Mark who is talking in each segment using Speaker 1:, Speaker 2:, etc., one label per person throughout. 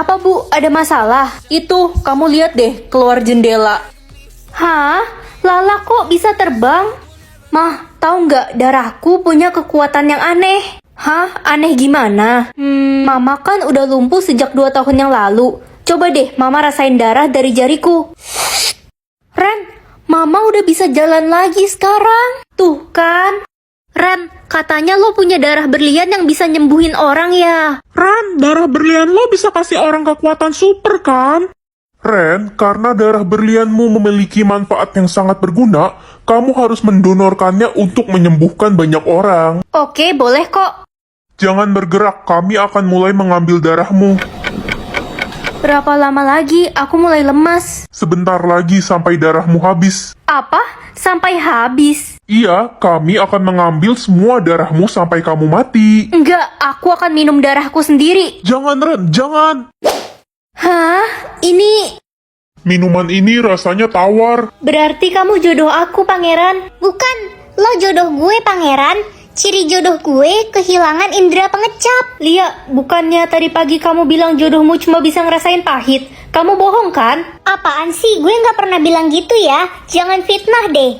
Speaker 1: Apa Bu, ada masalah? Itu, kamu lihat deh, keluar jendela. Hah? Lala kok bisa terbang? Mah, tahu nggak darahku punya kekuatan yang aneh? Hah? Aneh gimana? Mama kan udah lumpuh sejak 2 tahun yang lalu. Coba deh, Mama rasain darah dari jariku. Ren, Mama udah bisa jalan lagi sekarang. Tuh kan? Ren, katanya lo punya darah berlian yang bisa nyembuhin orang ya?
Speaker 2: Ren, darah berlian lo bisa kasih orang kekuatan super kan? Ren, karena darah berlianmu memiliki manfaat yang sangat berguna, kamu harus mendonorkannya untuk menyembuhkan banyak orang.
Speaker 1: Oke, boleh kok.
Speaker 2: Jangan bergerak, kami akan mulai mengambil darahmu.
Speaker 1: Berapa lama lagi? Aku mulai lemas.
Speaker 2: Sebentar lagi sampai darahmu habis.
Speaker 1: Apa? Sampai habis?
Speaker 2: Iya, kami akan mengambil semua darahmu sampai kamu mati.
Speaker 1: Enggak, aku akan minum darahku sendiri.
Speaker 2: Jangan, Ren, jangan.
Speaker 1: Hah? Ini...
Speaker 2: Minuman ini rasanya tawar.
Speaker 1: Berarti kamu jodoh aku, Pangeran.
Speaker 3: Bukan, lo jodoh gue, Pangeran. Ciri jodoh gue kehilangan indera pengecap.
Speaker 1: Lia, bukannya tadi pagi kamu bilang jodohmu cuma bisa ngerasain pahit? Kamu bohong kan?
Speaker 3: Apaan sih? Gue nggak pernah bilang gitu ya. Jangan fitnah deh.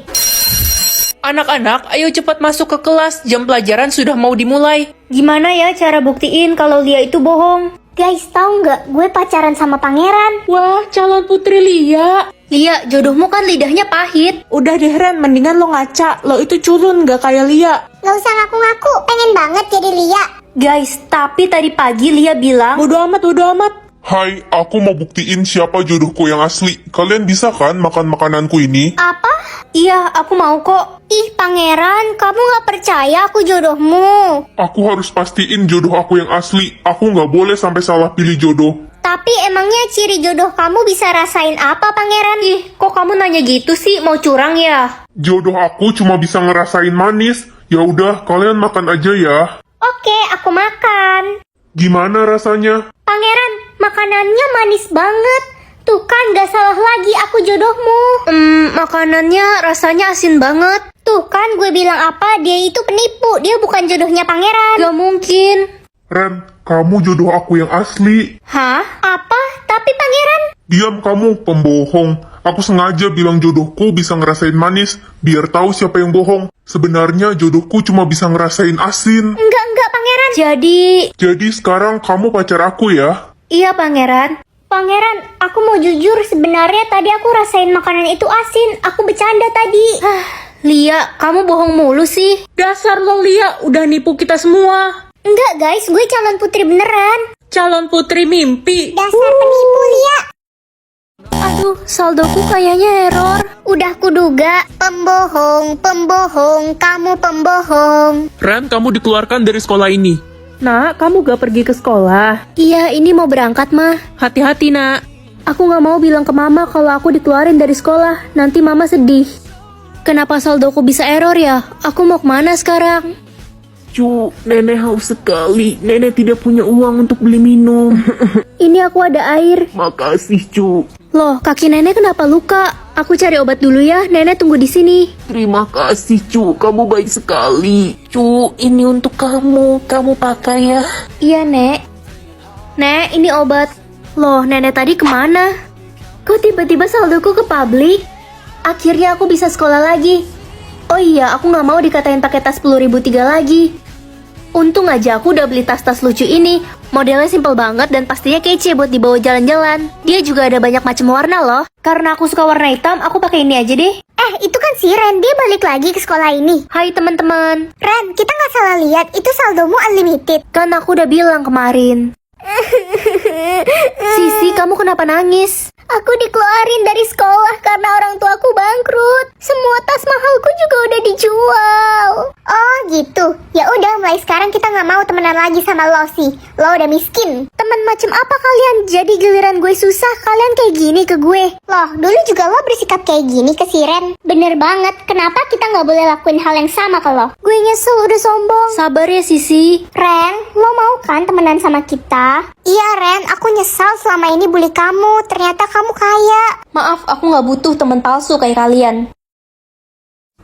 Speaker 1: Anak-anak, ayo cepat masuk ke kelas. Jam pelajaran sudah mau dimulai. Gimana ya cara buktiin kalau Lia itu bohong?
Speaker 3: Guys, tahu nggak? Gue pacaran sama Pangeran.
Speaker 1: Wah, calon putri Lia. Lia, jodohmu kan lidahnya pahit. Udah deh Ren, mendingan lo ngaca. Lo itu culun, gak kayak Lia.
Speaker 3: Nggak usah ngaku-ngaku, pengen banget jadi Lia.
Speaker 1: Guys, tapi tadi pagi Lia bilang... Bodo amat, bodo amat.
Speaker 2: Hai, aku mau buktiin siapa jodohku yang asli. Kalian bisa kan makan makananku ini?
Speaker 3: Apa?
Speaker 1: Iya, aku mau kok.
Speaker 3: Ih, Pangeran, kamu nggak percaya aku jodohmu.
Speaker 2: Aku harus pastiin jodoh aku yang asli. Aku nggak boleh sampai salah pilih jodoh.
Speaker 3: Tapi emangnya ciri jodoh kamu bisa rasain apa, Pangeran?
Speaker 1: Ih, kok kamu nanya gitu sih? Mau curang ya?
Speaker 2: Jodoh aku cuma bisa ngerasain manis. Ya udah, kalian makan aja ya.
Speaker 3: Oke, aku makan.
Speaker 2: Gimana rasanya?
Speaker 3: Pangeran, makanannya manis banget. Tuh kan, gak salah lagi aku jodohmu.
Speaker 1: Makanannya rasanya asin banget.
Speaker 3: Tuh kan, gue bilang apa? Dia itu penipu. Dia bukan jodohnya Pangeran.
Speaker 1: Gak mungkin.
Speaker 2: Ren, kamu jodoh aku yang asli.
Speaker 1: Hah?
Speaker 3: Apa? Tapi Pangeran...
Speaker 2: Diam kamu, pembohong. Aku sengaja bilang jodohku bisa ngerasain manis, biar tahu siapa yang bohong. Sebenarnya jodohku cuma bisa ngerasain asin.
Speaker 3: Enggak, Pangeran.
Speaker 2: Jadi sekarang kamu pacar aku ya?
Speaker 1: Iya, Pangeran.
Speaker 3: Pangeran, aku mau jujur, sebenarnya tadi aku rasain makanan itu asin. Aku bercanda tadi.
Speaker 1: Lia, kamu bohong mulu sih. Dasar lo Lia, udah nipu kita semua.
Speaker 3: Enggak guys, gue calon putri beneran.
Speaker 1: Calon putri mimpi.
Speaker 3: Dasar penipu, Lia.
Speaker 1: Aduh, saldoku kayaknya error.
Speaker 3: Udah kuduga. Pembohong, kamu pembohong.
Speaker 4: Ren, kamu dikeluarkan dari sekolah ini.
Speaker 1: Nak, kamu gak pergi ke sekolah? Iya, ini mau berangkat, Mah.
Speaker 4: Hati-hati, nak.
Speaker 1: Aku gak mau bilang ke Mama kalau aku dikeluarin dari sekolah. Nanti Mama sedih. Kenapa saldoku bisa error ya? Aku mau kemana sekarang?
Speaker 4: Cu, nenek haus sekali. Nenek tidak punya uang untuk beli minum.
Speaker 1: Ini aku ada air.
Speaker 4: Makasih, Cu.
Speaker 1: Loh, kaki nenek kenapa luka? Aku cari obat dulu ya. Nenek tunggu di sini.
Speaker 4: Terima kasih, Cu. Kamu baik sekali. Cu, ini untuk kamu. Kamu pakai ya.
Speaker 1: Iya, Nek. Nek, ini obat. Loh, nenek tadi kemana? Kok tiba-tiba saldoku ke publik? Akhirnya aku bisa sekolah lagi. Oh iya, aku gak mau dikatain pakai tas 10.003 lagi. Untung aja aku udah beli tas-tas lucu ini. Modelnya simple banget dan pastinya kece buat dibawa jalan-jalan. Dia juga ada banyak macam warna loh. Karena aku suka warna hitam, aku pakai ini aja deh.
Speaker 3: Itu kan si Ren, dia balik lagi ke sekolah ini.
Speaker 1: Hai teman-teman.
Speaker 3: Ren, kita nggak salah lihat, itu saldomu unlimited.
Speaker 1: Kan aku udah bilang kemarin. Sisi, kamu kenapa nangis?
Speaker 3: Aku dikeluarin dari sekolah karena orang tuaku bangkrut. Semua tas mahalku juga udah dijual. Oh gitu. Ya udah, mulai sekarang kita nggak mau temenan lagi sama lo sih. Lo udah miskin. Temen macam apa kalian? Jadi giliran gue susah, kalian kayak gini ke gue. Loh, dulu juga lo bersikap kayak gini ke si Ren. Bener banget. Kenapa kita nggak boleh lakuin hal yang sama ke lo? Gue nyesel udah sombong.
Speaker 1: Sabar ya Sisi.
Speaker 3: Ren, lo mau kan temenan sama kita? Iya Ren, aku nyesal selama ini bully kamu. Ternyata kamu kaya.
Speaker 1: Maaf, aku nggak butuh teman palsu kayak kalian.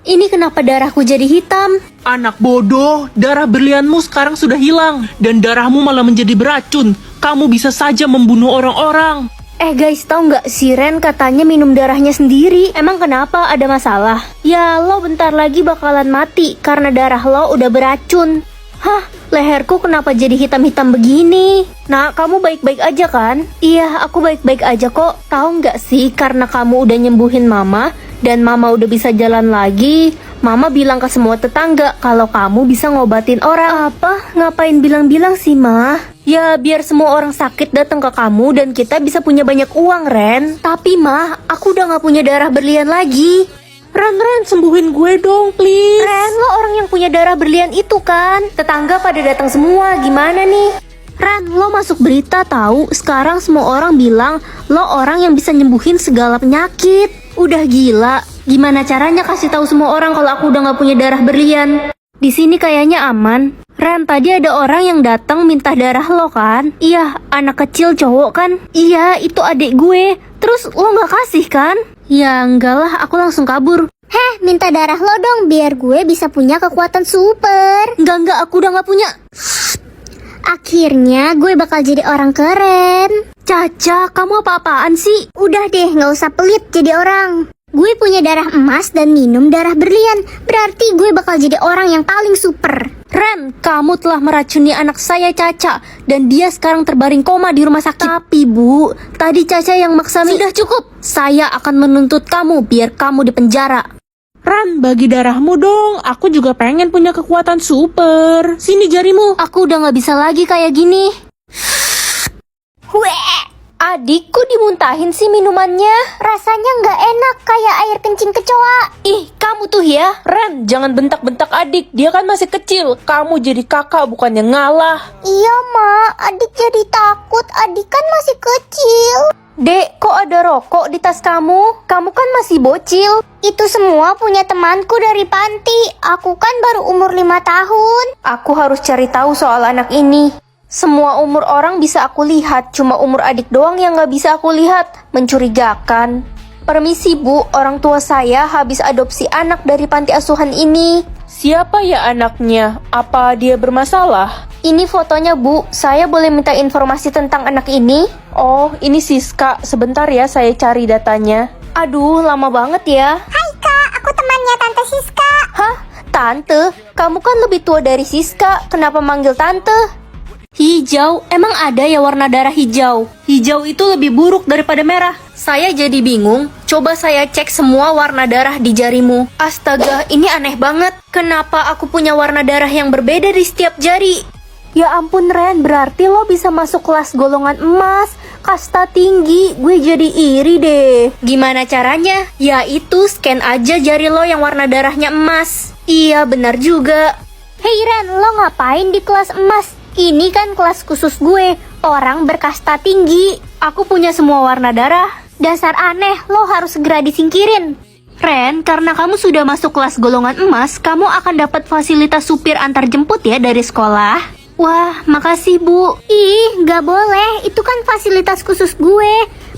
Speaker 1: ini kenapa darahku jadi hitam?
Speaker 4: Anak bodoh, darah berlianmu sekarang sudah hilang. Dan darahmu malah menjadi beracun. Kamu bisa saja membunuh orang-orang.
Speaker 1: Guys, tahu nggak si Ren katanya minum darahnya sendiri. Emang kenapa? Ada masalah? Ya, lo bentar lagi bakalan mati karena darah lo udah beracun. Hah, leherku kenapa jadi hitam-hitam begini? Nah, kamu baik-baik aja kan? Iya, aku baik-baik aja kok. Tahu nggak sih, karena kamu udah nyembuhin mama dan mama udah bisa jalan lagi, mama bilang ke semua tetangga kalau kamu bisa ngobatin orang. Apa? Ngapain bilang-bilang sih, Ma? Ya, biar semua orang sakit datang ke kamu dan kita bisa punya banyak uang, Ren. Tapi, Ma, aku udah nggak punya darah berlian lagi.
Speaker 4: Ren, sembuhin gue dong, please.
Speaker 1: Ren, lo orang yang punya darah berlian itu kan? Tetangga pada datang semua, gimana nih? Ren, lo masuk berita tahu? Sekarang semua orang bilang lo orang yang bisa nyembuhin segala penyakit. Udah gila. Gimana caranya kasih tahu semua orang kalau aku udah nggak punya darah berlian? Di sini kayaknya aman. Ren, tadi ada orang yang datang minta darah lo kan? Iya, anak kecil cowok kan? Iya, itu adik gue. Terus lo nggak kasih kan? Ya enggak lah, aku langsung kabur.
Speaker 3: Heh, minta darah lo dong biar gue bisa punya kekuatan super.
Speaker 1: Enggak, aku udah nggak punya.
Speaker 3: Akhirnya gue bakal jadi orang keren.
Speaker 1: Caca, kamu apa-apaan sih?
Speaker 3: Udah deh, nggak usah pelit jadi orang. Gue punya darah emas dan minum darah berlian. Berarti gue bakal jadi orang yang paling super.
Speaker 1: Ren, kamu telah meracuni anak saya Caca dan dia sekarang terbaring koma di rumah sakit. Tapi Bu, tadi Caca yang maksa. Sudah cukup. Saya akan menuntut kamu biar kamu dipenjara.
Speaker 4: Ren, bagi darahmu dong. Aku juga pengen punya kekuatan super. Sini jarimu.
Speaker 1: Aku udah nggak bisa lagi kayak gini.
Speaker 3: Weh,
Speaker 1: Adikku dimuntahin sih minumannya.
Speaker 3: rasanya nggak enak kayak air kencing kecoa.
Speaker 1: Ih, kamu tuh ya.
Speaker 4: Ren, jangan bentak-bentak adik. Dia kan masih kecil. Kamu jadi kakak bukannya ngalah.
Speaker 3: Iya, Ma. Adik jadi takut. Adik kan masih kecil.
Speaker 1: Dek, kok ada rokok di tas kamu? Kamu kan masih bocil.
Speaker 3: Itu semua punya temanku dari panti. Aku kan baru umur 5 tahun.
Speaker 1: Aku harus cari tahu soal anak ini. Semua umur orang bisa aku lihat, cuma umur adik doang yang nggak bisa aku lihat. Mencurigakan. Permisi Bu, orang tua saya habis adopsi anak dari panti asuhan ini.
Speaker 4: Siapa ya anaknya? Apa dia bermasalah?
Speaker 1: Ini fotonya Bu, saya boleh minta informasi tentang anak ini?
Speaker 4: Oh, ini Siska. Sebentar ya, saya cari datanya.
Speaker 1: Aduh, lama banget ya.
Speaker 3: Hai Kak, aku temannya Tante Siska.
Speaker 1: Hah? Tante? Kamu kan lebih tua dari Siska, kenapa manggil Tante? Hijau? Emang ada ya warna darah hijau? Hijau itu lebih buruk daripada merah. Saya jadi bingung. Coba saya cek semua warna darah di jarimu. Astaga, ini aneh banget. Kenapa aku punya warna darah yang berbeda di setiap jari? Ya ampun Ren, berarti lo bisa masuk kelas golongan emas. Kasta tinggi, gue jadi iri deh. Gimana caranya? Ya itu, scan aja jari lo yang warna darahnya emas. Iya, benar juga.
Speaker 3: Hei Ren, lo ngapain di kelas emas? Ini kan kelas khusus gue, orang berkasta tinggi.
Speaker 1: Aku punya semua warna darah.
Speaker 3: Dasar aneh, lo harus segera disingkirin.
Speaker 1: Ren, karena kamu sudah masuk kelas golongan emas, kamu akan dapat fasilitas supir antar jemput ya dari sekolah. Wah, makasih Bu.
Speaker 3: Ih, gak boleh, itu kan fasilitas khusus gue.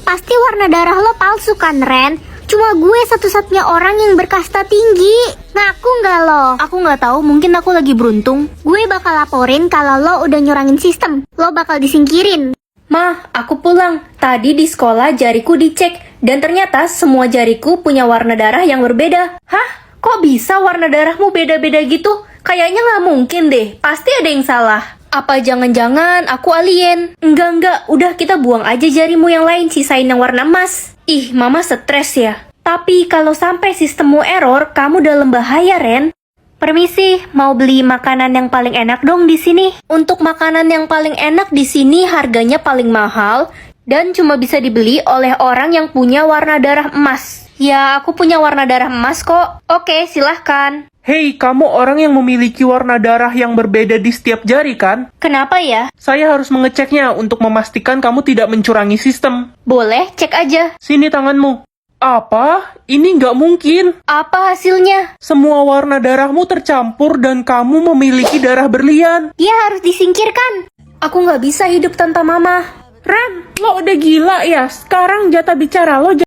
Speaker 3: Pasti warna darah lo palsu kan Ren? Cuma gue satu-satunya orang yang berkasta tinggi. Ngaku nggak lo?
Speaker 1: Aku nggak tahu, mungkin aku lagi beruntung.
Speaker 3: Gue bakal laporin kalau lo udah nyurangin sistem. Lo bakal disingkirin.
Speaker 1: Mah, aku pulang. Tadi di sekolah jariku dicek dan ternyata semua jariku punya warna darah yang berbeda. Hah? Kok bisa warna darahmu beda-beda gitu? Kayaknya nggak mungkin deh. Pasti ada yang salah. Apa jangan-jangan aku alien? Enggak, udah kita buang aja jarimu yang lain, sisain yang warna emas. Ih, mama stres ya. Tapi kalau sampai sistemmu error, kamu dalam bahaya, Ren. Permisi, mau beli makanan yang paling enak dong di sini. Untuk makanan yang paling enak di sini harganya paling mahal dan cuma bisa dibeli oleh orang yang punya warna darah emas. Ya, aku punya warna darah emas kok. Oke, silahkan.
Speaker 4: Hei, kamu orang yang memiliki warna darah yang berbeda di setiap jari kan?
Speaker 1: Kenapa ya?
Speaker 4: Saya harus mengeceknya untuk memastikan kamu tidak mencurangi sistem.
Speaker 1: Boleh, cek aja.
Speaker 4: Sini tanganmu. Apa? Ini nggak mungkin.
Speaker 1: Apa hasilnya?
Speaker 4: Semua warna darahmu tercampur dan kamu memiliki darah berlian.
Speaker 3: Dia harus disingkirkan.
Speaker 1: Aku nggak bisa hidup tanpa mama.
Speaker 4: Ren, lo udah gila ya? Sekarang jatah bicara lo